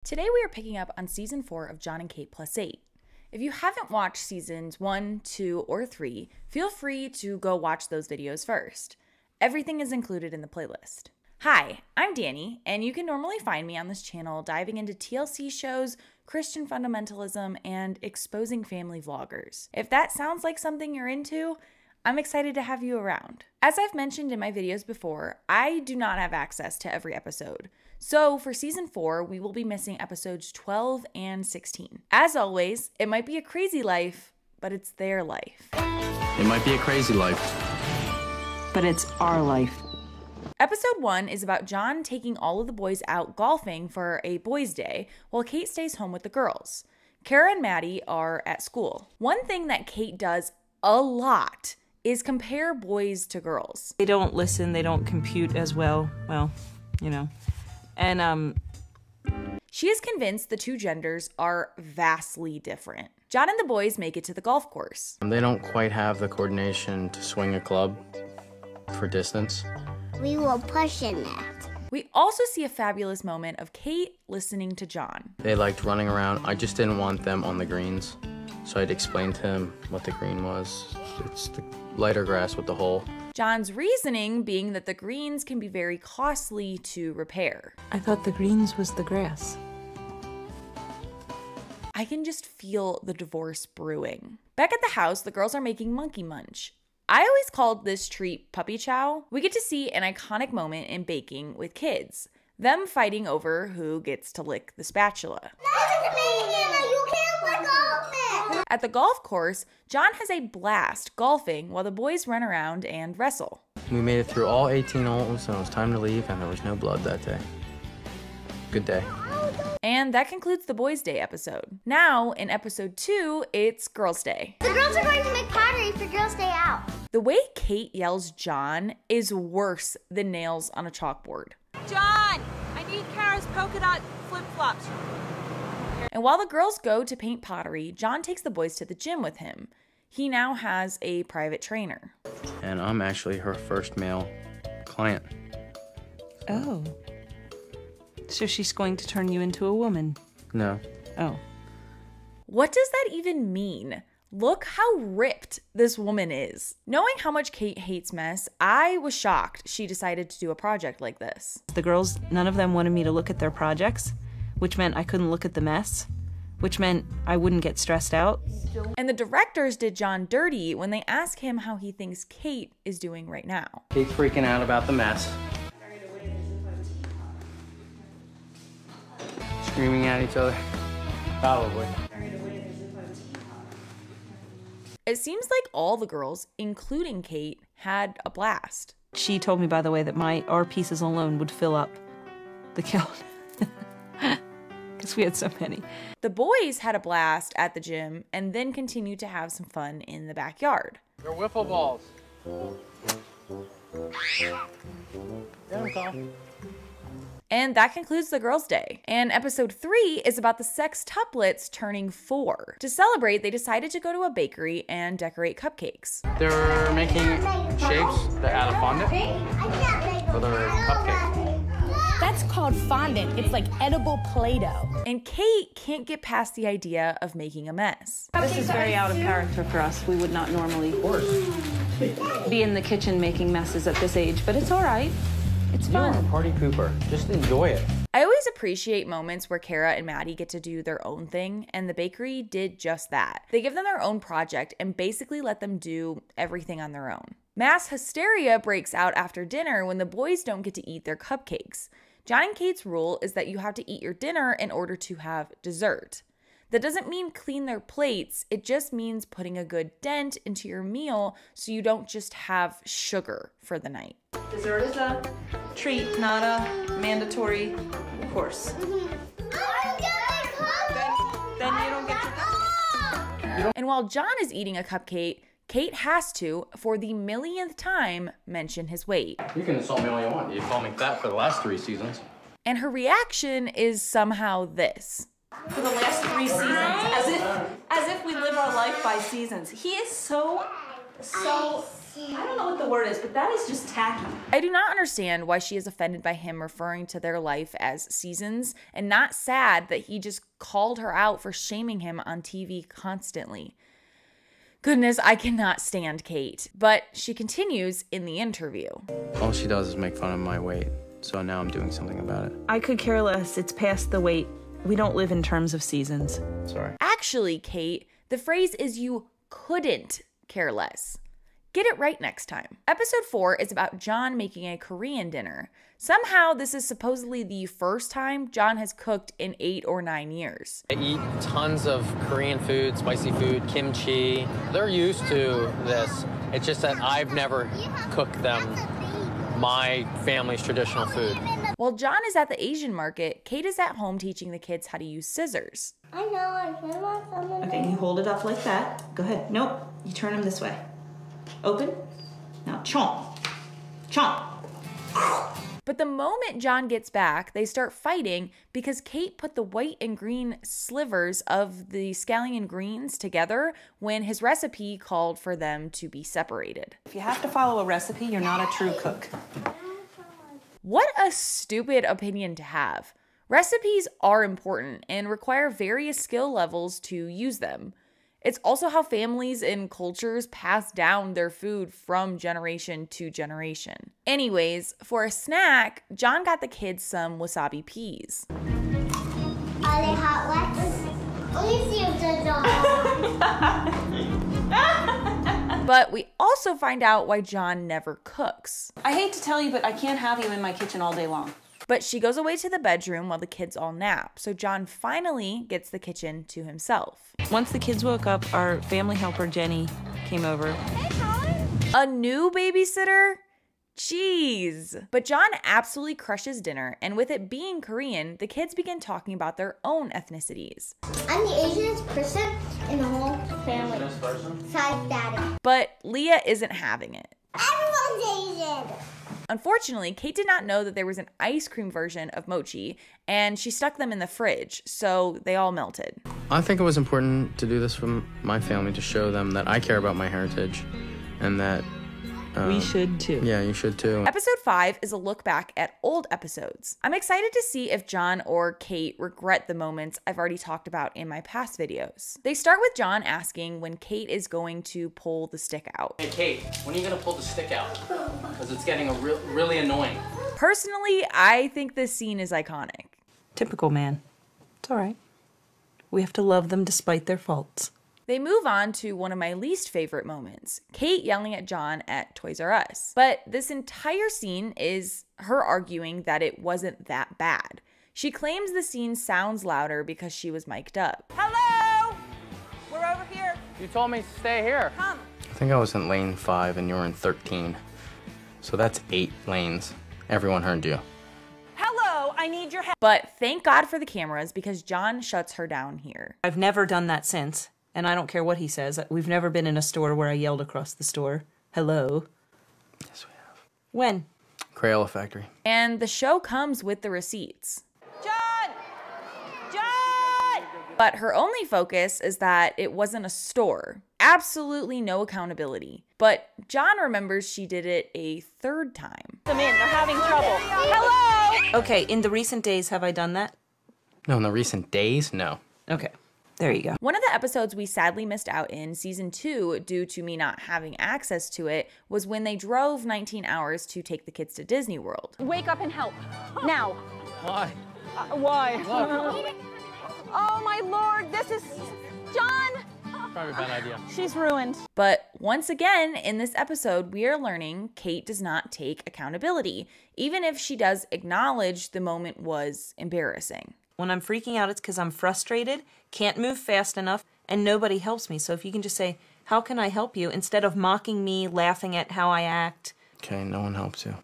Today we are picking up on Season 4 of Jon and Kate Plus 8. If you haven't watched Seasons 1, 2, or 3, feel free to go watch those videos first. Everything is included in the playlist. Hi, I'm Danny, and you can normally find me on this channel diving into TLC shows, Christian fundamentalism, and exposing family vloggers. If that sounds like something you're into, I'm excited to have you around. As I've mentioned in my videos before, I do not have access to every episode. So for Season 4, we will be missing episodes 12 and 16. As always, it might be a crazy life, but it's their life. It might be a crazy life, but it's our life. Episode 1 is about Jon taking all of the boys out golfing for a boys' day while Kate stays home with the girls. Kara and Maddie are at school. One thing that Kate does a lot is compare boys to girls. They don't listen, they don't compute as well, you know. And she is convinced the two genders are vastly different. Jon and the boys make it to the golf course. They don't quite have the coordination to swing a club for distance. We will push in that. We also see a fabulous moment of Kate listening to Jon. They liked running around. I just didn't want them on the greens. So I'd explain to him what the green was. It's the lighter grass with the hole. Jon's reasoning being that the greens can be very costly to repair. I thought the greens was the grass. I can just feel the divorce brewing. Back at the house, the girls are making monkey munch. I always called this treat puppy chow. We get to see an iconic moment in baking with kids. Them fighting over who gets to lick the spatula. At the golf course, Jon has a blast golfing while the boys run around and wrestle. We made it through all 18 holes and it was time to leave and there was no blood that day. Good day. And that concludes the Boys' Day episode. Now, in episode 2, it's Girls' Day. The girls are going to make pottery for Girls' Day Out. The way Kate yells Jon is worse than nails on a chalkboard. Jon, I need Kara's polka dot flip-flops. And while the girls go to paint pottery, Jon takes the boys to the gym with him. He now has a private trainer. And I'm actually her first male client. Oh. So she's going to turn you into a woman? No. Oh. What does that even mean? Look how ripped this woman is. Knowing how much Kate hates mess, I was shocked she decided to do a project like this. The girls, none of them wanted me to look at their projects, which meant I couldn't look at the mess, which meant I wouldn't get stressed out. And the directors did Jon dirty when they asked him how he thinks Kate is doing right now. Kate's freaking out about the mess. Screaming at each other. Probably. It seems like all the girls, including Kate, had a blast. She told me, by the way, that our pieces alone would fill up the kiln. Because we had so many. The boys had a blast at the gym and then continued to have some fun in the backyard. They're wiffle balls. And that concludes the Girls' Day. And episode 3 is about the Sextuplets turning 4. To celebrate, they decided to go to a bakery and decorate cupcakes. They're making shapes out of fondant for their cupcake. That's called fondant. It's like edible Play-Doh. And Kate can't get past the idea of making a mess. This is very out of character for us. We would not normally be in the kitchen making messes at this age, but it's all right. It's fun. You're a party pooper. Just enjoy it. I always appreciate moments where Kara and Maddie get to do their own thing, and the bakery did just that. They give them their own project and basically let them do everything on their own. Mass hysteria breaks out after dinner when the boys don't get to eat their cupcakes. Jon and Kate's rule is that you have to eat your dinner in order to have dessert. That doesn't mean clean their plates, it just means putting a good dent into your meal so you don't just have sugar for the night. Dessert is a treat, not a mandatory course. Then you don't get your. And while Jon is eating a cupcake, Kate has to, for the millionth time, mention his weight. You can insult me all you want. You called me fat for the last 3 seasons. And her reaction is somehow this. For the last 3 seasons, as if we live our life by seasons. He is so I don't know what the word is, but that is just tacky. I do not understand why she is offended by him referring to their life as seasons, and not sad that he just called her out for shaming him on TV constantly. Goodness, I cannot stand Kate. But she continues in the interview. All she does is make fun of my weight, so now I'm doing something about it. I could care less. It's past the weight. We don't live in terms of seasons. Sorry. Actually, Kate, the phrase is you couldn't care less. Get it right next time. Episode 4 is about Jon making a Korean dinner. Somehow, this is supposedly the first time Jon has cooked in 8 or 9 years. I eat tons of Korean food, spicy food, kimchi. They're used to this. It's just that I've never cooked them my family's traditional food. While Jon is at the Asian market, Kate is at home teaching the kids how to use scissors. I know, I want someone. Okay, you hold it up like that. Go ahead. Nope, you turn them this way. Open. Now chomp. Chomp. But the moment Jon gets back, they start fighting because Kate put the white and green slivers of the scallion greens together when his recipe called for them to be separated. If you have to follow a recipe, you're not a true cook. What a stupid opinion to have. Recipes are important and require various skill levels to use them. It's also how families and cultures pass down their food from generation to generation. Anyways, for a snack, Jon got the kids some wasabi peas. Are they hot ones? Let me see if they're hot. But we also find out why Jon never cooks. I hate to tell you, but I can't have you in my kitchen all day long. But she goes away to the bedroom while the kids all nap, so Jon finally gets the kitchen to himself. Once the kids woke up, our family helper, Jenny, came over. A new babysitter? Jeez. But Jon absolutely crushes dinner, and with it being Korean, the kids begin talking about their own ethnicities. I'm the Asianest person in the whole family. Besides Daddy. But Leah isn't having it. Everyone's Asian. Unfortunately, Kate did not know that there was an ice cream version of mochi, and she stuck them in the fridge, so they all melted. I think it was important to do this for my family to show them that I care about my heritage and that We should too. Yeah, you should too. Episode 5 is a look back at old episodes. I'm excited to see if Jon or Kate regret the moments I've already talked about in my past videos. They start with Jon asking when Kate is going to pull the stick out. Hey Kate, when are you gonna pull the stick out? Because it's getting really annoying. Personally, I think this scene is iconic. Typical man. It's all right. We have to love them despite their faults. They move on to one of my least favorite moments, Kate yelling at Jon at Toys R Us. But this entire scene is her arguing that it wasn't that bad. She claims the scene sounds louder because she was mic'd up. Hello! We're over here. You told me to stay here. Come. I think I was in lane 5 and you were in 13. So that's 8 lanes. Everyone heard you. Hello, I need your help. But thank God for the cameras because Jon shuts her down here. I've never done that since. And I don't care what he says. We've never been in a store where I yelled across the store. Hello. Yes, we have. When? Crayola Factory. And the show comes with the receipts. Jon! Jon! But her only focus is that it wasn't a store. Absolutely no accountability. But Jon remembers she did it a third time. Them in, they're having trouble. Hello! Okay, in the recent days, have I done that? No, in the recent days, no. Okay, there you go. One of the episodes we sadly missed out in season 2 due to me not having access to it was when they drove 19 hours to take the kids to Disney World. Wake up and help. Now. Why? Why? Oh my lord, this is... Jon! Probably a bad idea. She's ruined. But once again, in this episode, we are learning Kate does not take accountability, even if she does acknowledge the moment was embarrassing. When I'm freaking out, it's because I'm frustrated, can't move fast enough, and nobody helps me. So if you can just say, how can I help you? Instead of mocking me, laughing at how I act. Okay, no one helps you.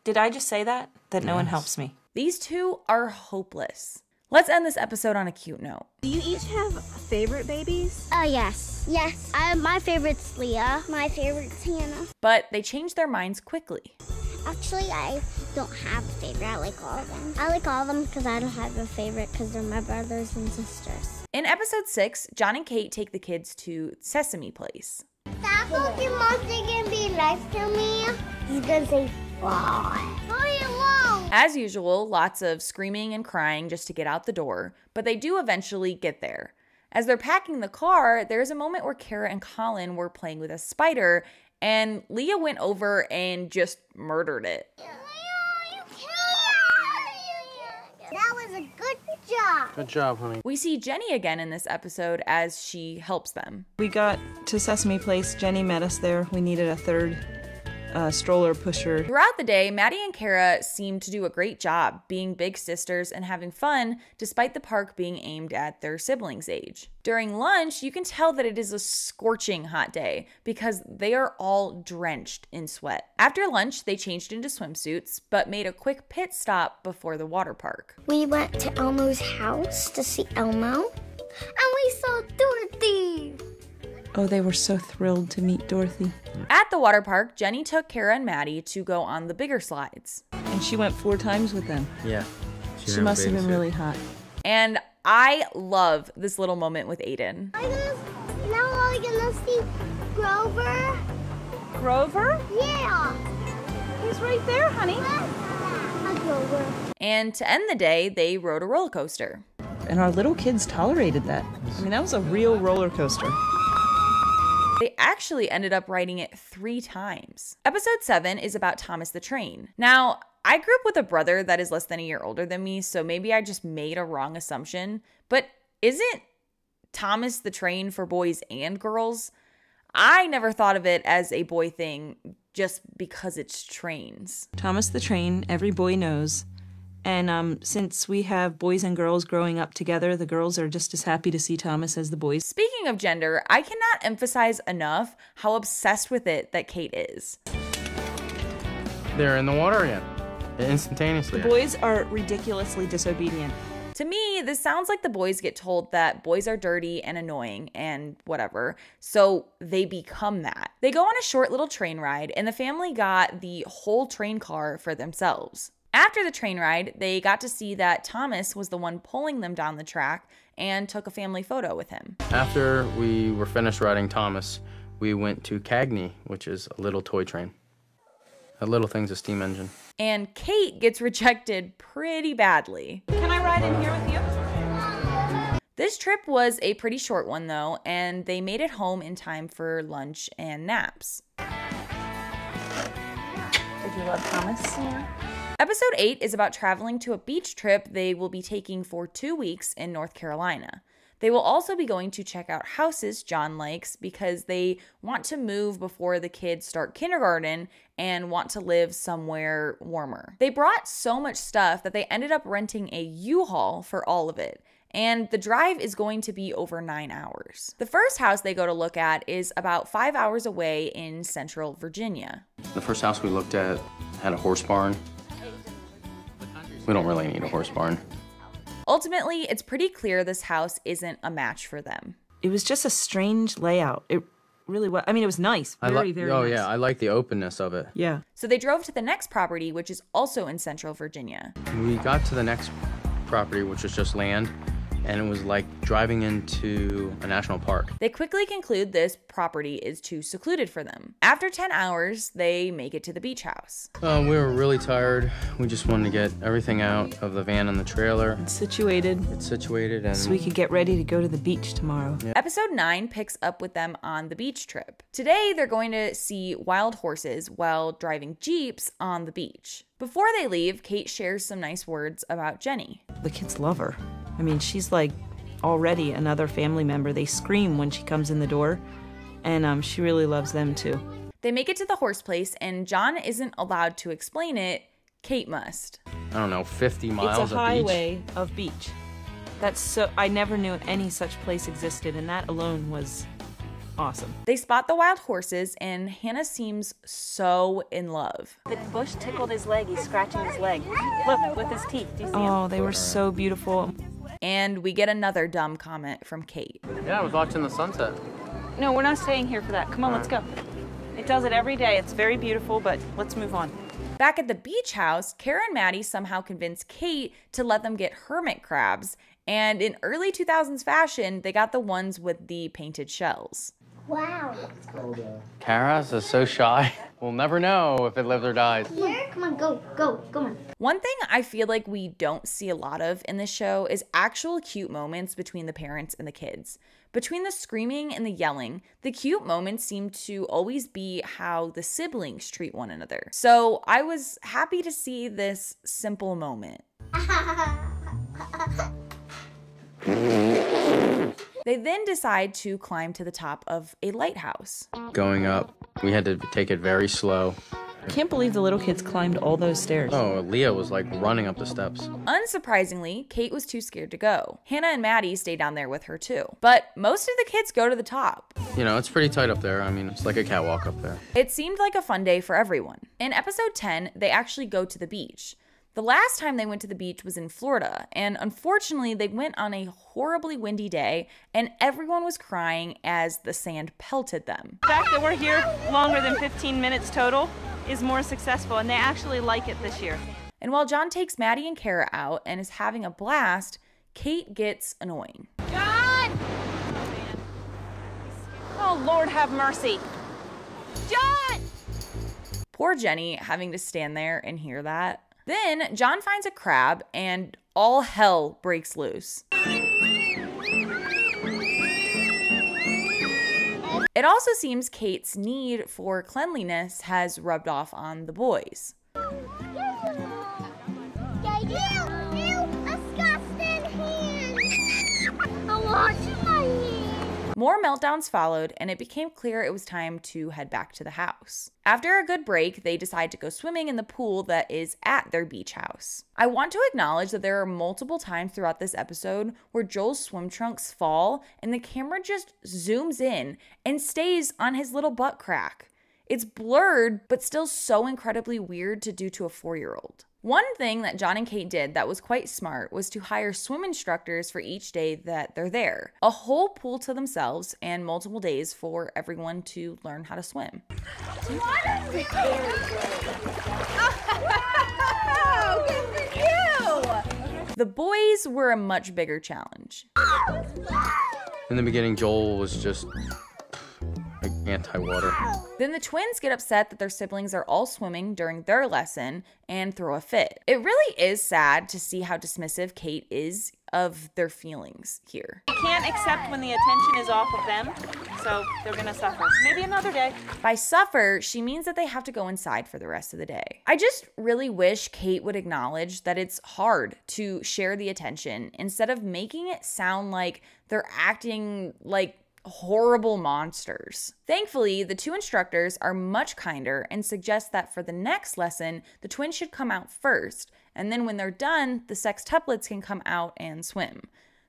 Did I just say that? That no one helps me. These two are hopeless. Let's end this episode on a cute note. Do you each have favorite babies? Oh, yes. Yes. My favorite's Leah. My favorite's Hannah. But they change their minds quickly. Actually, I don't have a favorite. I like all of them. I like all of them because I don't have a favorite because they're my brothers and sisters. In episode 6, Jon and Kate take the kids to Sesame Place. That Cookie Monster gonna be nice to me. He's gonna say, "Bye." Leave me alone. As usual, lots of screaming and crying just to get out the door, but they do eventually get there. As they're packing the car, there's a moment where Kara and Colin were playing with a spider, and Leah went over and just murdered it. That was a good job. Good job, honey. We see Jenny again in this episode as she helps them. We got to Sesame Place. Jenny met us there. We needed a third stroller pusher. Throughout the day, Maddie and Kara seem to do a great job being big sisters and having fun despite the park being aimed at their siblings' age. During lunch, you can tell that it is a scorching hot day because they are all drenched in sweat. After lunch, they changed into swimsuits but made a quick pit stop before the water park. We went to Elmo's house to see Elmo, and we saw Dorothy. Oh, they were so thrilled to meet Dorothy. At the water park, Jenny took Kara and Maddie to go on the bigger slides. And she went 4 times with them. Yeah. She must have been really hot. And I love this little moment with Aiden. Now we're gonna see Grover. Grover? Yeah. He's right there, honey. Grover. And to end the day, they rode a roller coaster. And our little kids tolerated that. I mean, that was a real roller coaster. They actually ended up riding it 3 times. Episode 7 is about Thomas the Train. Now, I grew up with a brother that is less than a year older than me, so maybe I just made a wrong assumption. But isn't Thomas the Train for boys and girls? I never thought of it as a boy thing just because it's trains. Thomas the Train, every boy knows. And since we have boys and girls growing up together, the girls are just as happy to see Thomas as the boys. Speaking of gender, I cannot emphasize enough how obsessed with it that Kate is. They're in the water again. Instantaneously. The boys are ridiculously disobedient. To me, this sounds like the boys get told that boys are dirty and annoying and whatever, so they become that. They go on a short little train ride, and the family got the whole train car for themselves. After the train ride, they got to see that Thomas was the one pulling them down the track and took a family photo with him. After we were finished riding Thomas, we went to Cagney, which is a little toy train. A little thing's a steam engine. And Kate gets rejected pretty badly. Can I ride in here with you? This trip was a pretty short one though, and they made it home in time for lunch and naps. Did you love Thomas? Yeah. Episode 8 is about traveling to a beach trip they will be taking for 2 weeks in North Carolina. They will also be going to check out houses John likes because they want to move before the kids start kindergarten and want to live somewhere warmer. They brought so much stuff that they ended up renting a U-Haul for all of it. And the drive is going to be over 9 hours. The first house they go to look at is about 5 hours away in Central Virginia. The first house we looked at had a horse barn. We don't really need a horse barn. Ultimately, it's pretty clear this house isn't a match for them. It was just a strange layout. It really was. I mean, it was nice. Very nice. Oh, yeah. I like the openness of it. Yeah. So they drove to the next property, which is also in Central Virginia. We got to the next property, which was just land, and it was like driving into a national park. They quickly conclude this property is too secluded for them. After 10 hours, they make it to the beach house. We were really tired. We just wanted to get everything out of the van and the trailer. It's situated. And So we could get ready to go to the beach tomorrow. Yeah. Episode 9 picks up with them on the beach trip. Today, they're going to see wild horses while driving Jeeps on the beach. Before they leave, Kate shares some nice words about Jenny. The kids love her. I mean, she's like already another family member. They scream when she comes in the door, and she really loves them too. They make it to the horse place, and John isn't allowed to explain it. Kate must. I don't know, 50 miles It's a highway of beach. That's so, I never knew any such place existed, and that alone was awesome. They spot the wild horses, and Hannah seems so in love. The bush tickled his leg. He's scratching his leg. Look, with his teeth. Do you see him? Oh, they were so beautiful. And we get another dumb comment from Kate. Yeah, I was watching the sunset. No, we're not staying here for that. Come on, let's go. It does it every day. It's very beautiful, but let's move on. Back at the beach house, Kara and Maddie somehow convince Kate to let them get hermit crabs. And in early 2000s fashion, they got the ones with the painted shells. Wow. Kara's is so shy. We'll never know if it lives or dies. Here, come on, go on. One thing I feel like we don't see a lot of in this show is actual cute moments between the parents and the kids. Between the screaming and the yelling, the cute moments seem to always be how the siblings treat one another. So I was happy to see this simple moment. They then decide to climb to the top of a lighthouse. Going up, we had to take it very slow. I can't believe the little kids climbed all those stairs. Oh, Leah was like running up the steps. Unsurprisingly, Kate was too scared to go. Hannah and Maddie stay down there with her too. But most of the kids go to the top. You know, it's pretty tight up there. I mean, it's like a catwalk up there. It seemed like a fun day for everyone. In episode 10, they actually go to the beach. The last time they went to the beach was in Florida, and unfortunately they went on a horribly windy day, and everyone was crying as the sand pelted them. The fact that we're here longer than 15 minutes total is more successful, and they actually like it this year. And while Jon takes Maddie and Kara out and is having a blast, Kate gets annoying. Jon! Oh, Lord have mercy. Jon! Poor Jenny having to stand there and hear that. Then Jon finds a crab and all hell breaks loose. It also seems Kate's need for cleanliness has rubbed off on the boys. More meltdowns followed, and it became clear it was time to head back to the house. After a good break, they decide to go swimming in the pool that is at their beach house. I want to acknowledge that there are multiple times throughout this episode where Joel's swim trunks fall and the camera just zooms in and stays on his little butt crack. It's blurred, but still so incredibly weird to do to a 4-year-old. One thing that Jon and Kate did that was quite smart was to hire swim instructors for each day that they're there. A whole pool to themselves and multiple days for everyone to learn how to swim. Oh, good for you! The boys were a much bigger challenge. In the beginning, Joel was just like anti-water. Then the twins get upset that their siblings are all swimming during their lesson and throw a fit. It really is sad to see how dismissive Kate is of their feelings here. They can't accept when the attention is off of them, so they're gonna suffer. Maybe another day. By suffer, she means that they have to go inside for the rest of the day. I just really wish Kate would acknowledge that it's hard to share the attention instead of making it sound like they're acting like horrible monsters. Thankfully, the two instructors are much kinder and suggest that for the next lesson, the twins should come out first, and then when they're done, the sextuplets can come out and swim.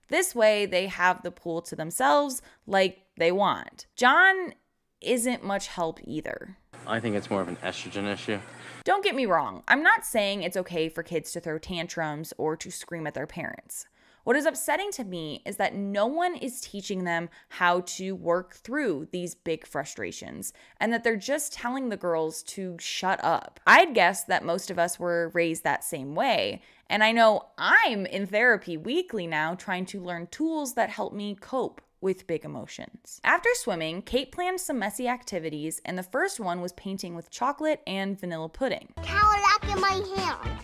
This way, they have the pool to themselves like they want. Jon isn't much help either. I think it's more of an estrogen issue. Don't get me wrong, I'm not saying it's okay for kids to throw tantrums or to scream at their parents. What is upsetting to me is that no one is teaching them how to work through these big frustrations and that they're just telling the girls to shut up. I'd guess that most of us were raised that same way, and I know I'm in therapy weekly now trying to learn tools that help me cope with big emotions. After swimming, Kate planned some messy activities, and the first one was painting with chocolate and vanilla pudding. Cadillac in my hand.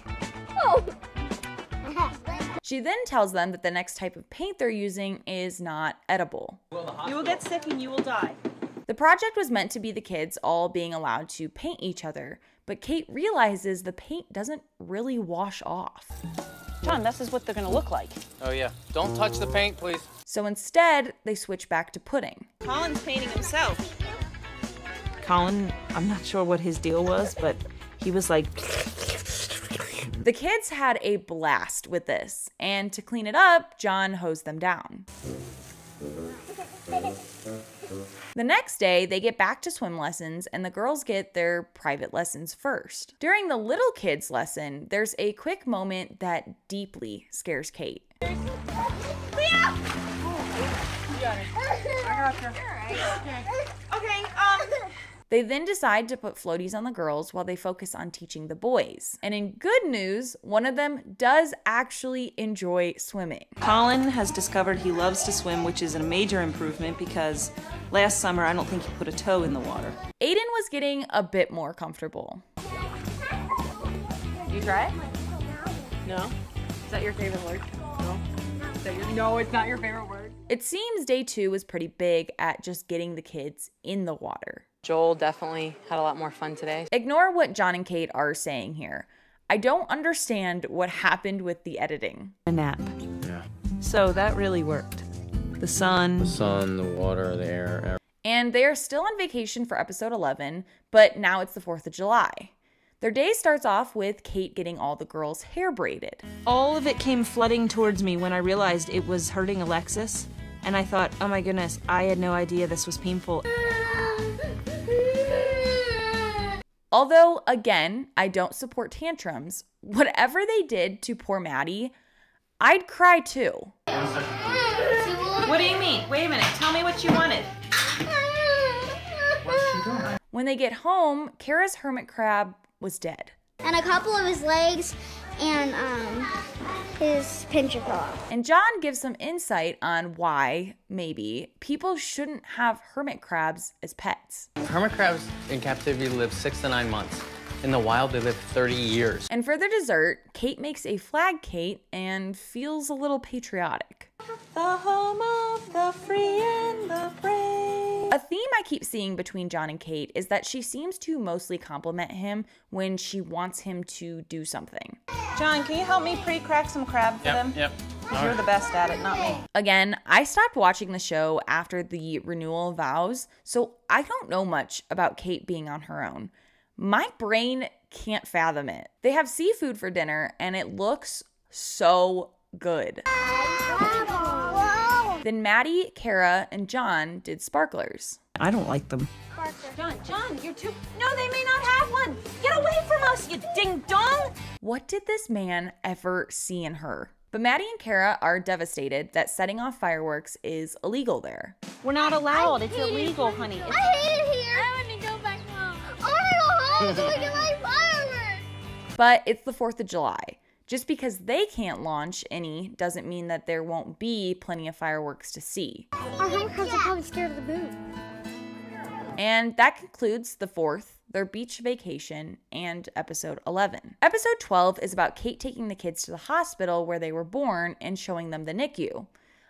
Oh. She then tells them that the next type of paint they're using is not edible. You will get sick and you will die. The project was meant to be the kids all being allowed to paint each other, but Kate realizes the paint doesn't really wash off. Jon, this is what they're gonna look like. Oh yeah, don't touch the paint, please. So instead, they switch back to pudding. Colin's painting himself. Colin, I'm not sure what his deal was, but he was like... The kids had a blast with this, and to clean it up, Jon hosed them down. The next day, they get back to swim lessons, and the girls get their private lessons first. During the little kids' lesson, there's a quick moment that deeply scares Kate. I got you. Okay, They then decide to put floaties on the girls while they focus on teaching the boys. And in good news, one of them does actually enjoy swimming. Colin has discovered he loves to swim, which is a major improvement because last summer I don't think he put a toe in the water. Aiden was getting a bit more comfortable. You try it? No. Is that your favorite word? No. No, it's not your favorite word. It seems day 2 was pretty big at just getting the kids in the water. Joel definitely had a lot more fun today. Ignore what Jon and Kate are saying here. I don't understand what happened with the editing. A nap. Yeah. So that really worked. The sun, The water, the air. And they are still on vacation for episode 11, but now it's the 4th of July. Their day starts off with Kate getting all the girls' hair braided. all of it came flooding towards me when I realized it was hurting Alexis. And I thought, oh my goodness, I had no idea this was painful. Although, again, I don't support tantrums, whatever they did to poor Maddie, I'd cry too. What do you mean? Wait a minute, tell me what you wanted. When they get home, Kara's hermit crab was dead. And a couple of his legs and his pincher fell off. And Jon gives some insight on why, maybe, people shouldn't have hermit crabs as pets. Hermit crabs in captivity live 6 to 9 months. In the wild, they live 30 years. And for their dessert, Kate makes a flag cake and feels a little patriotic. The home of the free and the brave. A theme I keep seeing between Jon and Kate is that she seems to mostly compliment him when she wants him to do something. Jon, can you help me pre-crack some crab for them? Yep. Because you're the best at it, not me. Again, I stopped watching the show after the renewal of vows, so I don't know much about Kate being on her own. My brain can't fathom it. They have seafood for dinner, and it looks so good. Then Maddie, Kara, and Jon did sparklers. I don't like them. Jon, you're too... No, they may not have one. Get away from us, you ding-dong. What did this man ever see in her? But Maddie and Kara are devastated that setting off fireworks is illegal there. We're not allowed. It's illegal, honey. I hate it here. I want to go back home. I want to go home so we can light fireworks. But it's the 4th of July. Just because they can't launch any doesn't mean that there won't be plenty of fireworks to see. Our hermit crabs are probably scared of the moon. And that concludes the 4th, their beach vacation, and episode 11. Episode 12 is about Kate taking the kids to the hospital where they were born and showing them the NICU.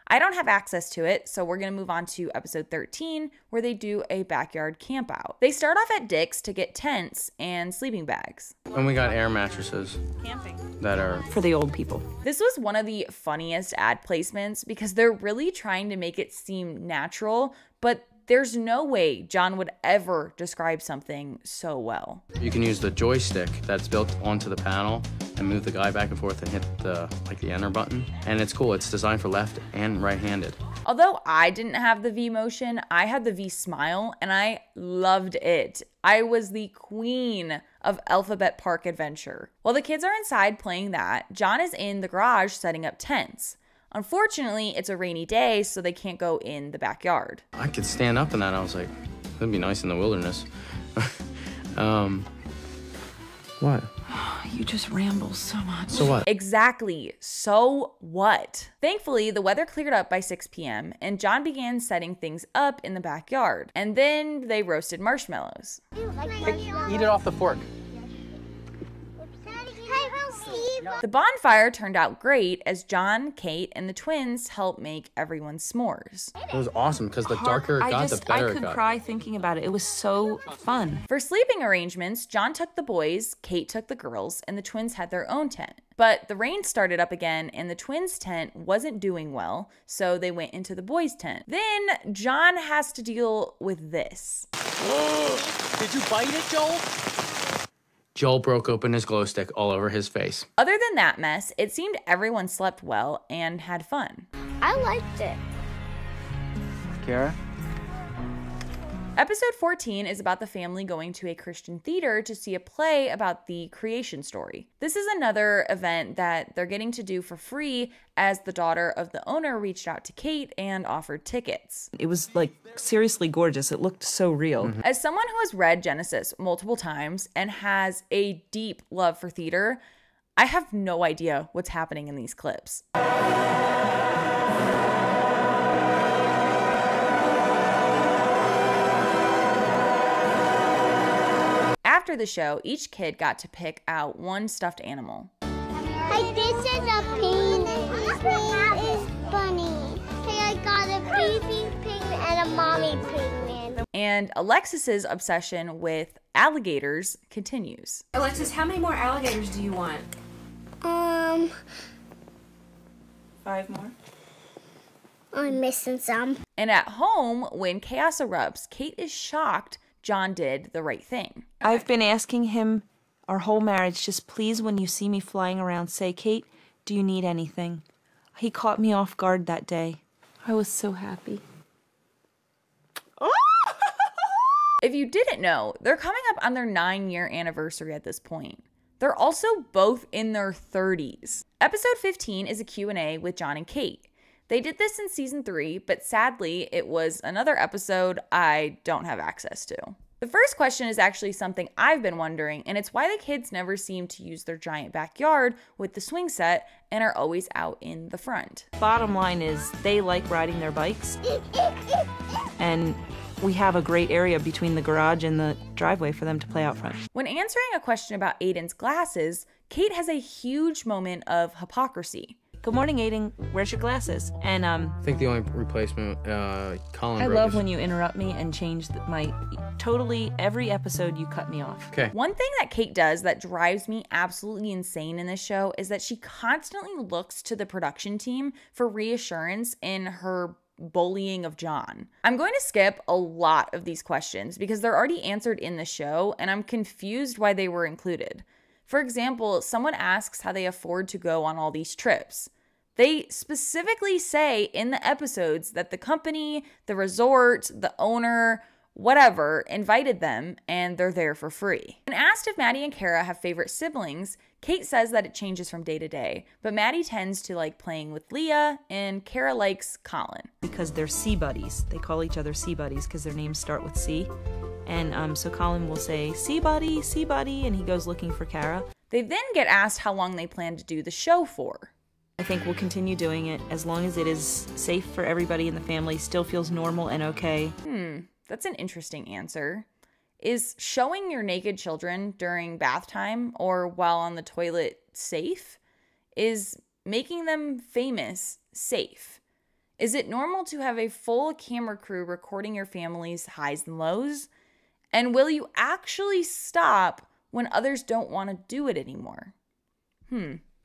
I don't have access to it, so we're going to move on to episode 13, where they do a backyard campout. They start off at Dick's to get tents and sleeping bags. And we got air mattresses. Camping. That are... For the old people. This was one of the funniest ad placements because they're really trying to make it seem natural, but there's no way Jon would ever describe something so well. You can use the joystick that's built onto the panel and move the guy back and forth and hit the enter button. And it's cool. It's designed for left and right-handed. Although I didn't have the V motion, I had the V smile and I loved it. I was the queen of Alphabet Park Adventure. While the kids are inside playing that, Jon is in the garage setting up tents. Unfortunately, it's a rainy day, so they can't go in the backyard. I could stand up in that. I was like, that'd be nice in the wilderness. What? You just ramble so much. So what? Exactly. So what? Thankfully, the weather cleared up by 6 p.m. and Jon began setting things up in the backyard. And then they roasted marshmallows. Eat it off the fork. The bonfire turned out great as Jon, Kate, and the twins helped make everyone s'mores. It was awesome because the darker it got, the better it got. I could cry thinking about it. It was so fun. For sleeping arrangements, Jon took the boys, Kate took the girls, and the twins had their own tent. But the rain started up again and the twins' tent wasn't doing well, so they went into the boys' tent. Then Jon has to deal with this. Did you bite it, Joel? Joel broke open his glow stick all over his face. Other than that mess, it seemed everyone slept well and had fun. I liked it. Kara? Episode 14 is about the family going to a Christian theater to see a play about the creation story. This is another event that they're getting to do for free as the daughter of the owner reached out to Kate and offered tickets. It was like seriously gorgeous. It looked so real. As someone who has read Genesis multiple times and has a deep love for theater, I have no idea what's happening in these clips. After the show, each kid got to pick out one stuffed animal. Hey, this is a penguin. This is bunny. Hey, I got a baby penguin and a mommy penguin. And Alexis's obsession with alligators continues. Alexis, how many more alligators do you want? 5 more? I'm missing some. And at home, when chaos erupts, Kate is shocked Jon did the right thing. I've been asking him our whole marriage, just please, when you see me flying around, say, Kate, do you need anything? He caught me off guard that day. I was so happy. If you didn't know, they're coming up on their 9-year anniversary at this point. They're also both in their 30s. Episode 15 is a Q&A with Jon and Kate. They did this in season 3, but sadly, it was another episode I don't have access to. The first question is actually something I've been wondering, and it's why the kids never seem to use their giant backyard with the swing set and are always out in the front. Bottom line is they like riding their bikes, and we have a great area between the garage and the driveway for them to play out front. When answering a question about Aiden's glasses, Kate has a huge moment of hypocrisy. Good morning, Aiden. Where's your glasses? And I think the only replacement, Colin. I love when you interrupt me and change my totally every episode you cut me off. Okay. One thing that Kate does that drives me absolutely insane in this show is that she constantly looks to the production team for reassurance in her bullying of Jon. I'm going to skip a lot of these questions because they're already answered in the show and I'm confused why they were included. For example, someone asks how they afford to go on all these trips. They specifically say in the episodes that the company, the resort, the owner, whatever, invited them and they're there for free. When asked if Maddie and Kara have favorite siblings, Kate says that it changes from day to day, but Maddie tends to like playing with Leah and Kara likes Colin. Because they're sea buddies. They call each other sea buddies because their names start with C. And so Colin will say, sea buddy, and he goes looking for Kara. They then get asked how long they plan to do the show for. I think we'll continue doing it as long as it is safe for everybody in the family, still feels normal and okay. That's an interesting answer. Is showing your naked children during bath time or while on the toilet safe? Is making them famous safe? Is it normal to have a full camera crew recording your family's highs and lows? And will you actually stop when others don't want to do it anymore?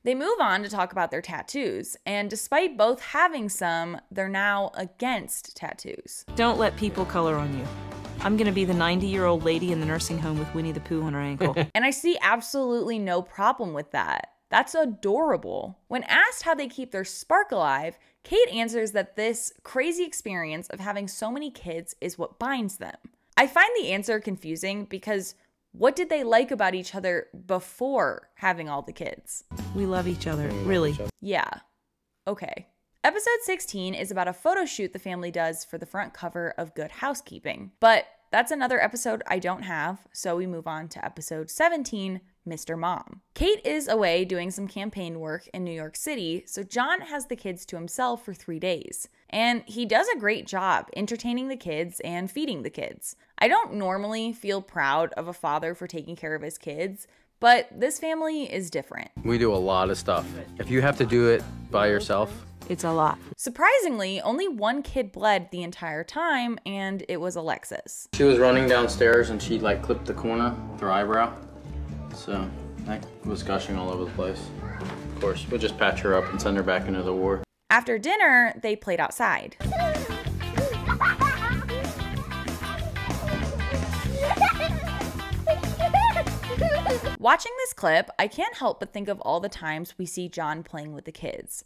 They move on to talk about their tattoos, and despite both having some, they're now against tattoos. Don't let people color on you. I'm gonna be the 90-year-old lady in the nursing home with Winnie the Pooh on her ankle. And I see absolutely no problem with that. That's adorable. When asked how they keep their spark alive, Kate answers that this crazy experience of having so many kids is what binds them. I find the answer confusing because what did they like about each other before having all the kids? We love each other, really. Yeah. Okay. Episode 16 is about a photo shoot the family does for the front cover of Good Housekeeping. But that's another episode I don't have, so we move on to episode 17, Mr. Mom. Kate is away doing some campaign work in New York City, so Jon has the kids to himself for 3 days. And he does a great job entertaining the kids and feeding the kids. I don't normally feel proud of a father for taking care of his kids, but this family is different. We do a lot of stuff. If you have to do it by yourself, it's a lot. Surprisingly, only one kid bled the entire time, and it was Alexis. She was running downstairs and she like clipped the corner with her eyebrow. So that was gushing all over the place. Of course, we'll just patch her up and send her back into the ward. After dinner, they played outside. Watching this clip, I can't help but think of all the times we see Jon playing with the kids.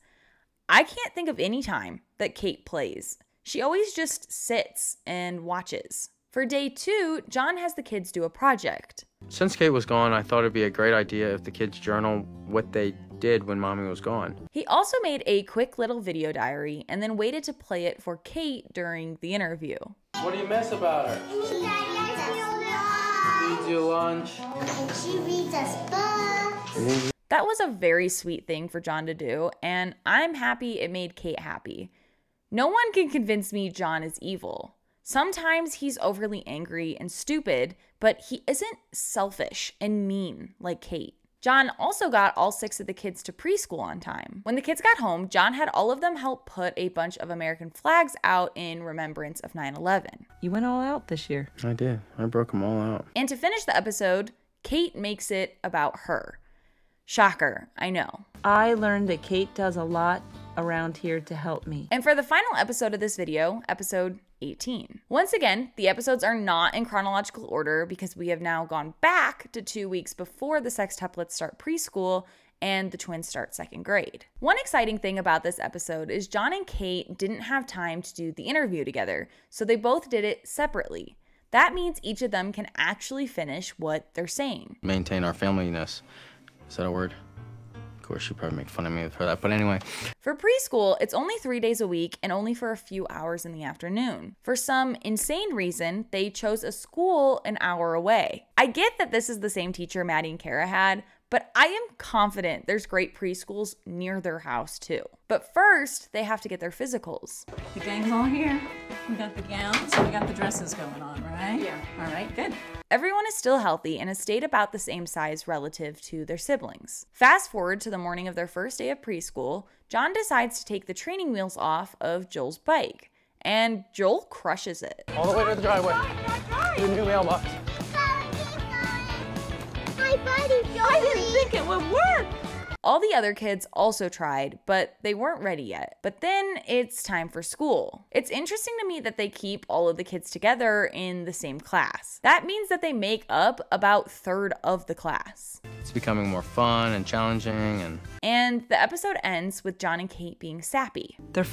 I can't think of any time that Kate plays. She always just sits and watches. For day 2, Jon has the kids do a project. Since Kate was gone, I thought it'd be a great idea if the kids journal what they did when Mommy was gone. He also made a quick little video diary and then waited to play it for Kate during the interview. What do you miss about her? She feeds you lunch. She reads us books. That was a very sweet thing for Jon to do, and I'm happy it made Kate happy. No one can convince me Jon is evil. Sometimes he's overly angry and stupid, but he isn't selfish and mean like Kate. Jon also got all 6 of the kids to preschool on time. When the kids got home, Jon had all of them help put a bunch of American flags out in remembrance of 9/11. You went all out this year. I did. I broke them all out. And to finish the episode, Kate makes it about her. Shocker, I know. I learned that Kate does a lot around here to help me. And for the final episode of this video, episode 18. Once again, the episodes are not in chronological order because we have now gone back to 2 weeks before the sextuplets start preschool and the twins start 2nd grade. One exciting thing about this episode is Jon and Kate didn't have time to do the interview together, so they both did it separately. That means each of them can actually finish what they're saying. Maintain our familyness. Is that a word? Of course, she'd probably make fun of me for that, but anyway. For preschool, it's only 3 days a week and only for a few hours in the afternoon. For some insane reason, they chose a school an hour away. I get that this is the same teacher Maddie and Kara had, but I am confident there's great preschools near their house too. But first, they have to get their physicals. The gang's all here. We got the gowns and we got the dresses going on, right? Yeah. All right, good. Everyone is still healthy and has stayed about the same size relative to their siblings. Fast forward to the morning of their first day of preschool, Jon decides to take the training wheels off of Joel's bike, and Joel crushes it. All the way to the driveway. To the new mailbox. Hi, buddy. I didn't think it would work. All the other kids also tried, but they weren't ready yet. But then it's time for school. It's interesting to me that they keep all of the kids together in the same class. That means that they make up about 1/3 of the class. It's becoming more fun and challenging, And the episode ends with Jon and Kate being sappy. They're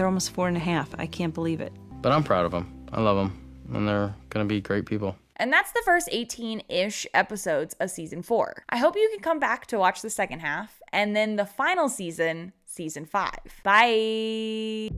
almost 4.5. I can't believe it. but I'm proud of them. I love them, and they're gonna be great people. And that's the first 18-ish episodes of season 4. I hope you can come back to watch the second half, and then the final season, season 5. Bye!